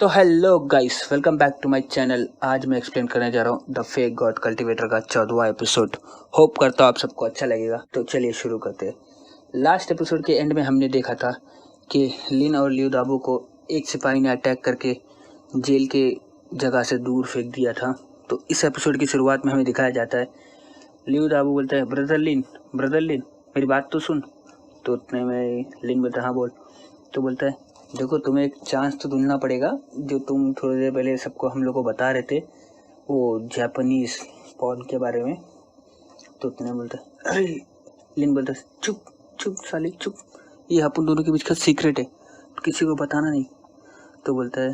तो hello guys, welcome back to my channel. आज मैं एक्सप्लेन करने जा रहा हूँ द फेक गॉड कल्टीवेटर का 14वां एपिसोड। होप करता हूँ आप सबको अच्छा लगेगा। तो चलिए शुरू करते हैं। लास्ट एपिसोड के एंड में हमने देखा था कि लिन और लियो दाबू को एक सिपाही ने अटैक करके जेल के जगह से दूर फेंक दिया था। तो इस एपिसोड की शुरुआत में हमें दिखाया जाता है, लियो दाबू बोलता है, ब्रदर लिन मेरी बात तो सुन। तो उतने में लिन बोलता है, हाँ बोल। तो बोलता है, देखो तुम्हें एक चांस तो ढूंढना पड़ेगा, जो तुम थोड़ी देर पहले सबको हम लोग को बता रहे थे वो जापानीज पॉन के बारे में। तो उतने बोलता है, अरे लिन बोलता है, चुप चुप साली चुप, ये अपन दोनों के बीच का सीक्रेट है, किसी को बताना नहीं। तो बोलता है,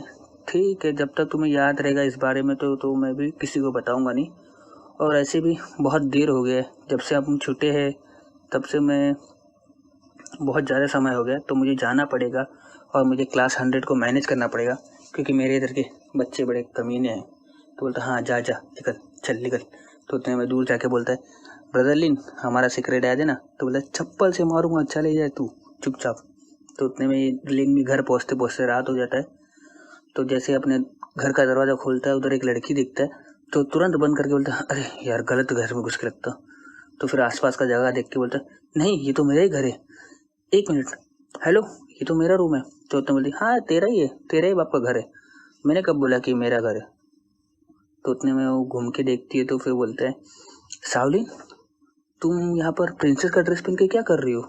ठीक है, जब तक तुम्हें याद रहेगा इस बारे में तो मैं भी किसी को बताऊंगा नहीं। और ऐसे भी बहुत देर हो गया है, जब से हम छूटे हैं तब से मैं बहुत ज़्यादा समय हो गया, तो मुझे जाना पड़ेगा और मुझे क्लास 100 को मैनेज करना पड़ेगा, क्योंकि मेरे इधर के बच्चे बड़े कमीने हैं। तो बोलता है, हाँ जा जा निकल, चल निकल। तो उतने में दूर जाके बोलता है, ब्रदर लिन हमारा सीक्रेट याद है ना? तो बोलता है, चप्पल से मारूंगा, चले जाए तू चुपचाप। तो उतने में लिन भी घर पहुँचते पहुँचते रात हो जाता है। तो जैसे अपने घर का दरवाज़ा खोलता है, उधर एक लड़की दिखता है, तो तुरंत बंद करके बोलता है, अरे यार गलत घर में घुस के लगता। तो फिर आसपास का जगह देख के बोलता है, नहीं ये तो मेरा ही घर है, एक मिनट, हेलो ये तो मेरा रूम है। तो उतने बोलती, हाँ तेरा ही है, तेरा ही बाप का घर है, मैंने कब बोला कि मेरा घर है। तो उतने में वो घूम के देखती है, तो फिर बोलता है, सावलिन तुम यहाँ पर प्रिंसेस का ड्रेस पहन के क्या कर रही हो?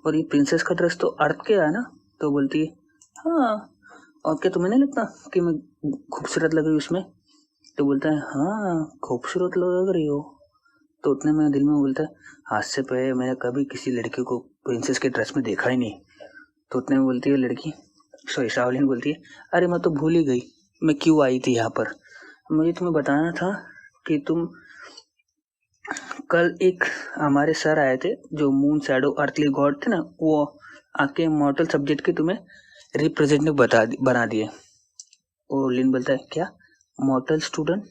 और ये प्रिंसेस का ड्रेस तो अर्थ के है ना? तो बोलती है, हाँ, और क्या तुम्हें नहीं लगता कि मैं खूबसूरत लग रही हूँ उसमें? तो बोलता है, हाँ खूबसूरत लग रही हो। तो उतने में दिल में बोलता है, आज से पहले मैंने कभी किसी लड़की को प्रिंसेस के ड्रेस में देखा ही नहीं। तो उतने में बोलती है लड़की, सॉरी सावलिन बोलती है, अरे मैं तो भूल ही गई मैं क्यों आई थी यहाँ पर। मुझे तुम्हें बताना था कि तुम कल एक हमारे सर आए थे जो मून शैडो अर्थली गॉड थे ना, वो आके मॉर्टल सब्जेक्ट के तुम्हें रिप्रेजेंटेटिव बना दिए। और लिन बोलता है, क्या मॉर्टल स्टूडेंट?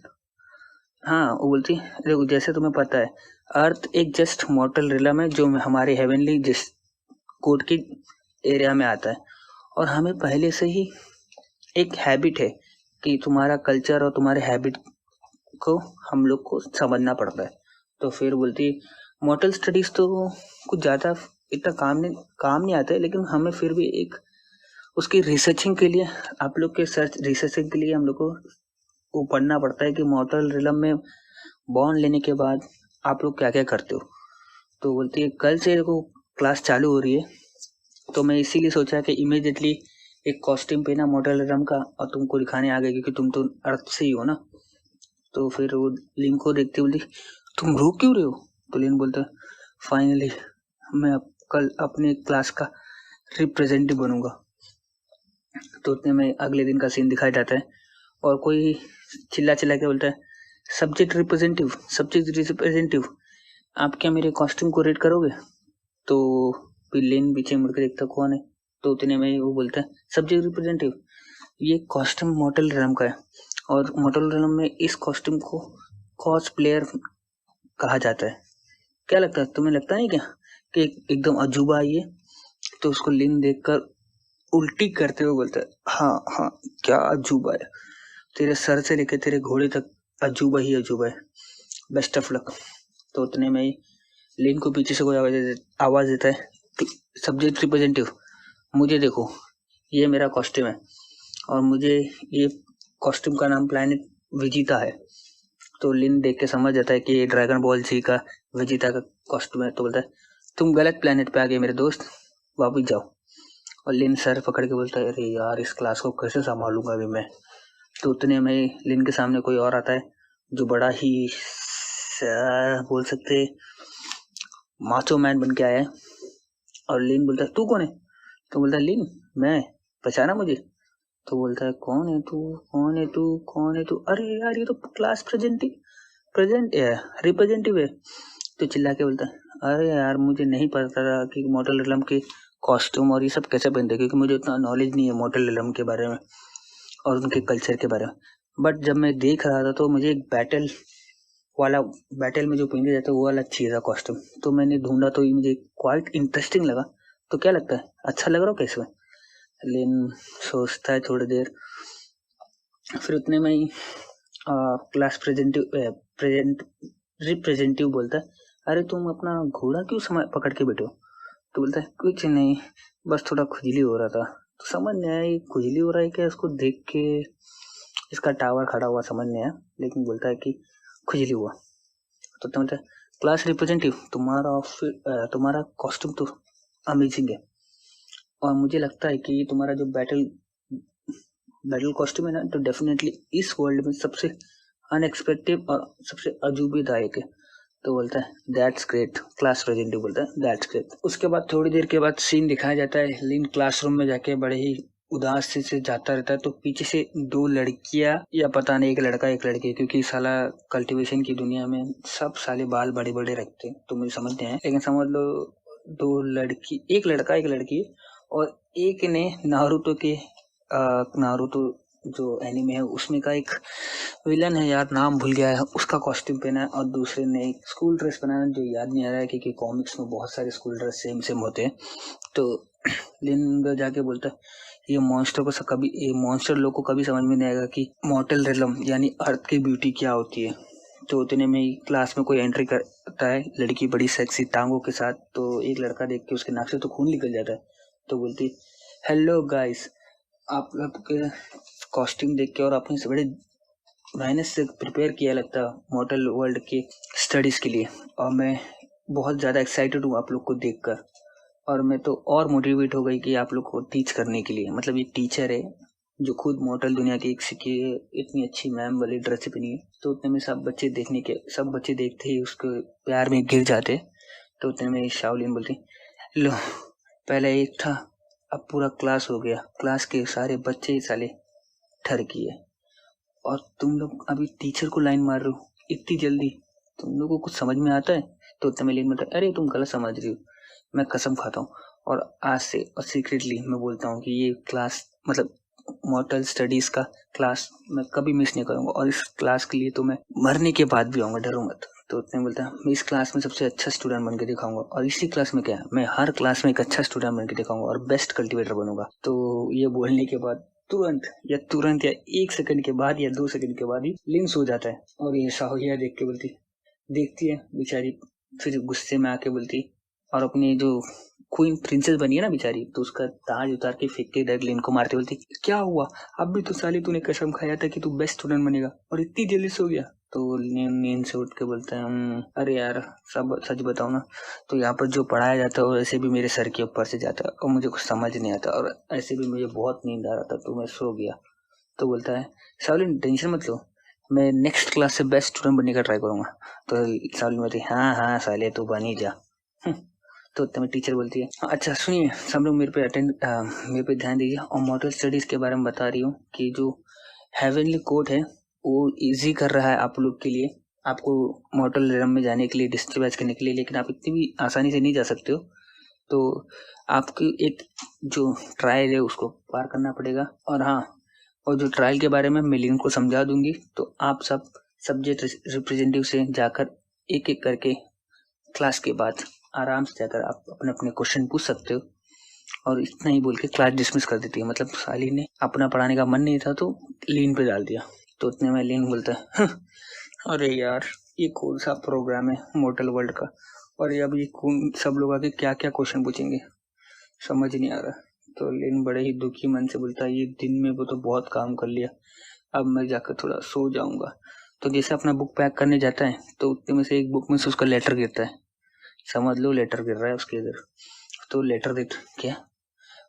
हाँ, वो बोलती है, देखो जैसे तुम्हें पता है अर्थ एक जस्ट मॉर्टल रिलम है जो हमारे हेवनली जिस कोड की एरिया में आता है, और हमें पहले से ही एक हैबिट है कि तुम्हारा कल्चर और तुम्हारे हैबिट को हम लोग को समझना पड़ता है। तो फिर बोलती है, मॉर्टल स्टडीज तो कुछ ज़्यादा इतना काम नहीं आता है, लेकिन हमें फिर भी एक उसकी रिसर्चिंग के लिए आप लोग के रिसर्चिंग के लिए हम लोग को वो पढ़ना पड़ता है कि मॉर्टल रिलम में बॉर्न लेने के बाद आप लोग क्या क्या करते हो। तो बोलती है, कल से देखो क्लास चालू हो रही है, तो मैं इसीलिए सोचा कि इमीडिएटली एक कॉस्ट्यूम पहना मॉडल रम का और तुमको दिखाने आ गए, क्योंकि तुम तो अर्थ से ही हो ना। तो फिर वो लिन को देखते बोलती, तुम रो क्यों रहे हो? तो लिन बोलता है, फाइनली मैं कल अपने क्लास का रिप्रेजेंटेटिव बनूंगा। तो उतने में अगले दिन का सीन दिखाया जाता है, और कोई चिल्ला चिल्ला के बोलता है, सब्जेक्ट रिप्रेजेंटेटिव आप क्या मेरे कॉस्ट्यूम को रेड करोगे? तो फिर लिन पीछे मुड़ के देखता, कौन है? तो उतने में वो बोलता है, सब्जेक्ट रिप्रेजेंटेटिव ये कॉस्ट्यूम मॉडल रैम का है, और मॉडल रैम में इस कॉस्ट्यूम को कॉस प्लेयर कहा जाता है। क्या लगता है तुम्हें? लगता नहीं क्या कि एकदम अजूबा है ये? तो उसको लिन देखकर उल्टी करते हुए बोलता है, हाँ हाँ क्या अजूबा है, तेरे सर से लेकर तेरे घोड़े तक अजूबा ही अजूबा है, बेस्ट ऑफ लक। तो उतने में ही लिन को पीछे से कोई आवाज देता है, सब्जेक्ट रिप्रेजेंटेटिव मुझे देखो, ये मेरा कॉस्ट्यूम है, और मुझे ये कॉस्ट्यूम का नाम प्लैनेट विजिता है। तो लिन देख के समझ जाता है कि ये ड्रैगन बॉल जी का विजिता का कॉस्ट्यूम है। तो बोलता है, तुम गलत प्लैनेट पे आ गए मेरे दोस्त, वापस जाओ। और लिन सर पकड़ के बोलता है, अरे यार इस क्लास को कैसे संभालूंगा अभी मैं। तो उतने में लिन के सामने कोई और आता है जो बड़ा ही बोल सकते माचो मैन बन के आया है। और लिन बोलता है, तू कौन है? तो बोलता है, लिन मैं, पहचाना मुझे? तो बोलता है, कौन है तू? अरे यार ये तो क्लास रिप्रेजेंटेटिव है। तो चिल्ला के बोलता है, अरे यार मुझे नहीं पता था कि मॉडल रिलम के कॉस्ट्यूम और ये सब कैसे पहनते, क्योंकि मुझे उतना नॉलेज नहीं है मॉडल रिलम के बारे में और उनके कल्चर के बारे में। बट जब मैं देख रहा था तो मुझे एक बैटल में जो पहने जाता है वो वाला चाहिए था कॉस्ट्यूम, तो मैंने ढूंढा, तो ये मुझे क्वाइट इंटरेस्टिंग लगा। तो क्या लगता है, अच्छा लग रहा हो कैसे? लेकिन सोचता है थोड़ी देर, फिर उतने में ही क्लास रिप्रेजेंटेटिव बोलता है, अरे तुम अपना घोड़ा क्यों समय पकड़ के बैठे हो? तो बोलता है कुछ नहीं, बस थोड़ा खुजली हो रहा था। तो समझ नहीं आया ये खुजली हो रहा है क्या, इसको देख के इसका टावर खड़ा हुआ समझ नहीं आया, लेकिन बोलता है कि खुजली हुआ। तो बोलता है क्लास रिप्रेजेंटेटिव तुम्हारा कॉस्ट्यूम तो अमेजिंग है, और मुझे लगता है कि तुम्हारा जो बैटल कॉस्ट्यूम है ना, तो डेफिनेटली इस वर्ल्ड में सबसे अनएक्सपेक्टेड और सबसे अजूबेदायक है। तो बोलता है दैट्स ग्रेट, क्लास रिप्रेजेंटेटिव बोलता है दैट्स ग्रेट। उसके बाद थोड़ी देर के बाद सीन दिखाया जाता है, लिन क्लासरूम में जाके बड़े ही उदास से जाता रहता है। तो पीछे से दो लड़कियां या पता नहीं एक लड़का एक लड़की, क्योंकि साला कल्टीवेशन की दुनिया में सब साले बाल बड़े बड़े रखते हैं, तो मुझे समझ नहीं आया, लेकिन समझ लो दो लड़की, एक लड़का एक लड़की, और एक ने नारुतो जो एनिमे है उसमें का एक विलन है, यार नाम भूल गया है, उसका कॉस्ट्यूम पहना है, और दूसरे ने एक स्कूल ड्रेस पहना है जो याद नहीं आ रहा है, क्योंकि कॉमिक्स में बहुत सारे स्कूल ड्रेस सेम सेम होते हैं। तो लिन जाके बोलता है ये मॉन्स्टर लोग को कभी समझ में नहीं आएगा कि मॉर्टल रिलम यानी अर्थ की ब्यूटी क्या होती है। तो उतने में ही क्लास में कोई एंट्री करता है, लड़की बड़ी सेक्सी टांगों के साथ। तो एक लड़का देख के उसके नाक से तो खून निकल जाता है। तो बोलती हेलो गाइस, आप लोग के कॉस्ट्यूम देख के और अपने से बड़े मेहनत से प्रिपेयर किया लगता मॉडल वर्ल्ड के स्टडीज के लिए, और मैं बहुत ज़्यादा एक्साइटेड हूँ आप लोग को देखकर, और मैं तो और मोटिवेट हो गई कि आप लोग को टीच करने के लिए। मतलब ये टीचर है जो खुद मॉडल दुनिया की एक सीखी है, इतनी अच्छी मैम वाली ड्रेस पहनी है। तो उतने में सब बच्चे देखते ही उसके प्यार में गिर जाते। तो उतने में शाओलिन बोलती लो, पहले एक था अब पूरा क्लास हो गया, क्लास के सारे बच्चे ही साले ठर किए, और तुम लोग अभी टीचर को लाइन मार रहे हो इतनी जल्दी, तुम लोगों को कुछ समझ में आता है? तो उतने में लिन बोलता अरे तुम गलत समझ रही हो, मैं कसम खाता हूँ और आज से और सीक्रेटली मैं बोलता हूँ कि ये क्लास मतलब मॉर्टल स्टडीज का क्लास मैं कभी मिस नहीं करूंगा, और इस क्लास के लिए तो मैं मरने के बाद भी आऊंगा, डरो मत। तो उतने बोलता है मैं इस क्लास में सबसे अच्छा स्टूडेंट बन के दिखाऊंगा, और इसी क्लास में क्या है, मैं हर क्लास में एक अच्छा स्टूडेंट बन के दिखाऊंगा और बेस्ट कल्टिवेटर बनूंगा। तो ये बोलने के बाद तुरंत या 1 सेकंड के बाद या 2 सेकंड के बाद ही लिन सो जाता है, और ये शाओलिया देखती है बेचारी, फिर गुस्से में आके बोलती, और अपनी जो क्वीन प्रिंसेस बनी है ना बेचारी, तो उसका ताज उतार के फेंक के डायरेक्ट लिन को मारती, बोलती क्या हुआ, अब भी तो साली तूने कसम खाया था कि तू बेस्ट स्टूडेंट बनेगा और इतनी जल्दी सो गया? तो नींद से उठ के बोलता है अरे यार सब सच बताओ ना, तो यहाँ पर जो पढ़ाया जाता है वो ऐसे भी मेरे सर के ऊपर से जाता है और मुझे कुछ समझ नहीं आता, और ऐसे भी मुझे बहुत नींद आ रहा था तो मैं सो गया। तो बोलता है शाओलिन टेंशन मत लो, मैं नेक्स्ट क्लास से बेस्ट स्टूडेंट बनने का ट्राई करूंगा। तो शाओलिन बोलती हाँ साले तू बन ही जा। तो तभी टीचर बोलती है अच्छा सुनिए सब लोग मेरे पे ध्यान दीजिए, और मॉडल स्टडीज के बारे में बता रही हूँ कि जो हेवनली कोड है वो इजी कर रहा है आप लोग के लिए, आपको मॉडल रेलम में जाने के लिए, डिस्ट्रिब्यूट करने के लिए, लेकिन आप इतनी भी आसानी से नहीं जा सकते हो। तो आपकी एक जो ट्रायल है उसको पार करना पड़ेगा, और हाँ, और जो ट्रायल के बारे में मैं लिन को समझा दूंगी, तो आप सब सब्जेक्ट रिप्रेजेंटेटिव से जाकर एक एक करके क्लास के बाद आराम से जाकर आप अपने अपने क्वेश्चन पूछ सकते हो। और इतना ही बोल के क्लास डिसमिस कर देती है, मतलब साली ने अपना पढ़ाने का मन नहीं था तो लीन पे डाल दिया। तो उतने में लीन बोलता है अरे यार ये कौन सा प्रोग्राम है मॉडल वर्ल्ड का, और ये अब ये सब लोग आके क्या क्या क्वेश्चन पूछेंगे समझ नहीं आ रहा। तो लीन बड़े ही दुखी मन से बोलता है ये दिन में वो तो बहुत काम कर लिया, अब मैं जाकर थोड़ा सो जाऊंगा। तो जैसे अपना बुक पैक करने जाता है तो उतने में से एक बुक में से उसका लेटर गिरता है, समझ लो लेटर गिर रहा है उसके इधर। तो लेटर देख क्या,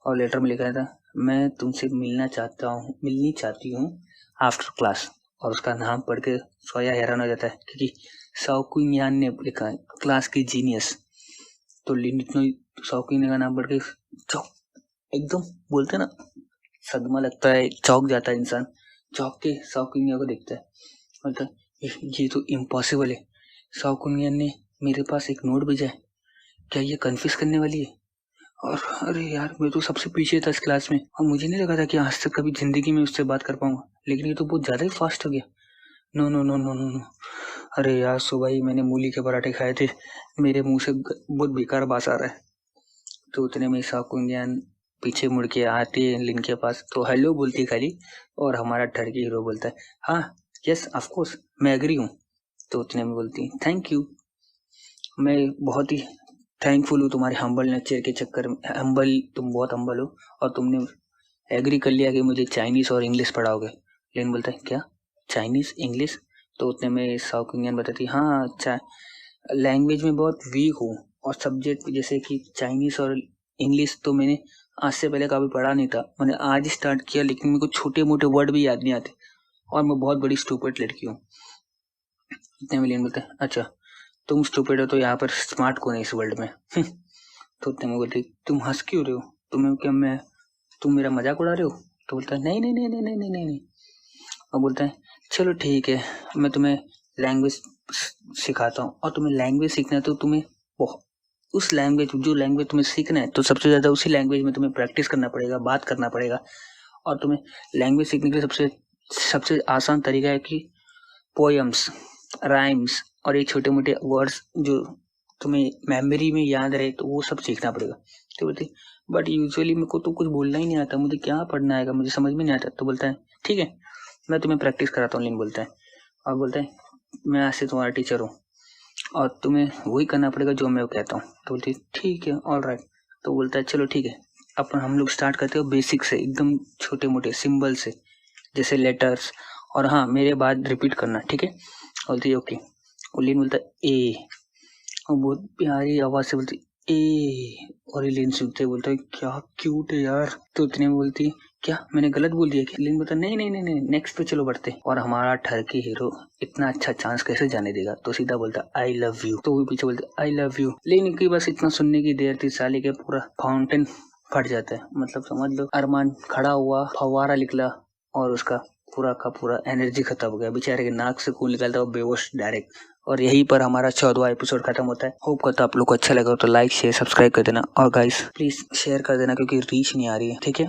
और लेटर में लिखा था मैं तुमसे मिलनी चाहती हूँ आफ्टर क्लास, और उसका नाम पढ़ के सोया हैरान हो जाता है क्योंकि शौकुन ने लिखा है क्लास की जीनियस। तो शौकीन का नाम पढ़ के एकदम बोलते ना सदमा लगता है, चौंक जाता है इंसान, चौंक के शौकीनिया को देखता है, मतलब ये तो इम्पॉसिबल है, शौकुनिया ने मेरे पास एक नोट भेजा है, क्या ये कन्फ्यूज करने वाली है? और अरे यार मैं तो सबसे पीछे था इस क्लास में, और मुझे नहीं लगा था कि आज तक कभी जिंदगी में उससे बात कर पाऊंगा, लेकिन ये तो बहुत ज्यादा ही फास्ट हो गया। No no no no no no, अरे यार सुबह ही मैंने मूली के पराठे खाए थे, मेरे मुंह से बहुत बेकार बास आ रहा है। तो उतने में शौकुनियान पीछे मुड़ के आती है लिन के पास, तो हेलो बोलती है खाली, और हमारा टर्की हीरो बोलता है हाँ यस ऑफ कोर्स मैं एग्री हूँ। तो उतने में बोलती थैंक यू, मैं बहुत ही थैंकफुल हूँ तुम्हारे हम्बल नेचर के चक्कर में, तुम बहुत हम्बल हो और तुमने एग्री कर लिया कि मुझे चाइनीज़ और इंग्लिश पढ़ाओगे। लेकिन बोलता है क्या चाइनीज़ इंग्लिश? तो उतने में साउथ इंडियन बताती हाँ लैंग्वेज में बहुत वीक हूँ, और सब्जेक्ट जैसे कि चाइनीज़ और इंग्लिश तो मैंने आज से पहले कभी पढ़ा नहीं था, मैंने आज स्टार्ट किया, लेकिन मेरे को छोटे मोटे वर्ड भी याद नहीं आते और मैं बहुत बड़ी स्टूपिड लड़की हूँ। इतने में लेन बोलते हैं अच्छा तुम स्टूपिड हो तो यहाँ पर स्मार्ट कौन है इस वर्ल्ड में? तो उतने में बोलती तुम हंस क्यों रहे हो, तुम्हें क्या तुम मेरा मजाक उड़ा रहे हो? तो बोलता है नहीं नहीं नहीं नहीं नहीं नहीं नहीं, नहीं। और बोलता है चलो ठीक है मैं तुम्हें लैंग्वेज सिखाता हूँ, और तुम्हें लैंग्वेज सीखना है तो तुम्हें उस लैंग्वेज जो लैंग्वेज तुम्हें सीखना है तो सबसे ज़्यादा उसी लैंग्वेज में तुम्हें प्रैक्टिस करना पड़ेगा, बात करना पड़ेगा। और तुम्हें लैंग्वेज सीखने के लिए सबसे आसान तरीका है कि पोएम्स, राइम्स और ये छोटे मोटे वर्ड्स जो तुम्हें मेमोरी में याद रहे तो वो सब सीखना पड़ेगा। तो बोलती बट यूजुअली मेरे को तो कुछ बोलना ही नहीं आता, मुझे क्या पढ़ना आएगा, मुझे समझ में नहीं आता। तो बोलता है ठीक है मैं तुम्हें प्रैक्टिस कराता हूँ। लिन बोलता है और बोलता है मैं आज से तुम्हारा टीचर हूँ और तुम्हें वही करना पड़ेगा जो मैं कहता हूँ। तो बोलती ठीक है ऑल राइट। तो बोलता है चलो ठीक है अपन हम लोग स्टार्ट करते हो बेसिक से, एकदम छोटे मोटे सिंबल से, जैसे लेटर्स, और हाँ मेरे बाद रिपीट करना ठीक है। बोलती ओके। लिन बोलता है ए, और बहुत प्यारी आवाज से बोलती ए, और लिन सुनते बोलता है क्या क्यूट है यार। तो इतने में बोलती क्या मैंने गलत बोल दिया क्या? लिन बोलता नहीं नहीं नहीं नहीं नेक्स्ट पे चलो बढ़ते। और हमारा टर्की हीरो इतना अच्छा चांस कैसे जाने देगा, तो सीधा बोलता आई लव यू। तो वो पीछे बोलते आई लव यू। लेकिन की बस इतना सुनने की देर थी, साले के पूरा फाउंटेन फट जाता है, मतलब समझ लो अरमान खड़ा हुआ, फवारा निकला और उसका पूरा का पूरा एनर्जी खत्म हो गया, बेचारे के नाक से खून निकलता है बेहोश डायरेक्ट। और यहीं पर हमारा 14वां एपिसोड खत्म होता है। होप करता आप लोग को अच्छा लगा तो लाइक शेयर सब्सक्राइब कर देना, और गाइस प्लीज शेयर कर देना क्योंकि रीच नहीं आ रही है ठीक है।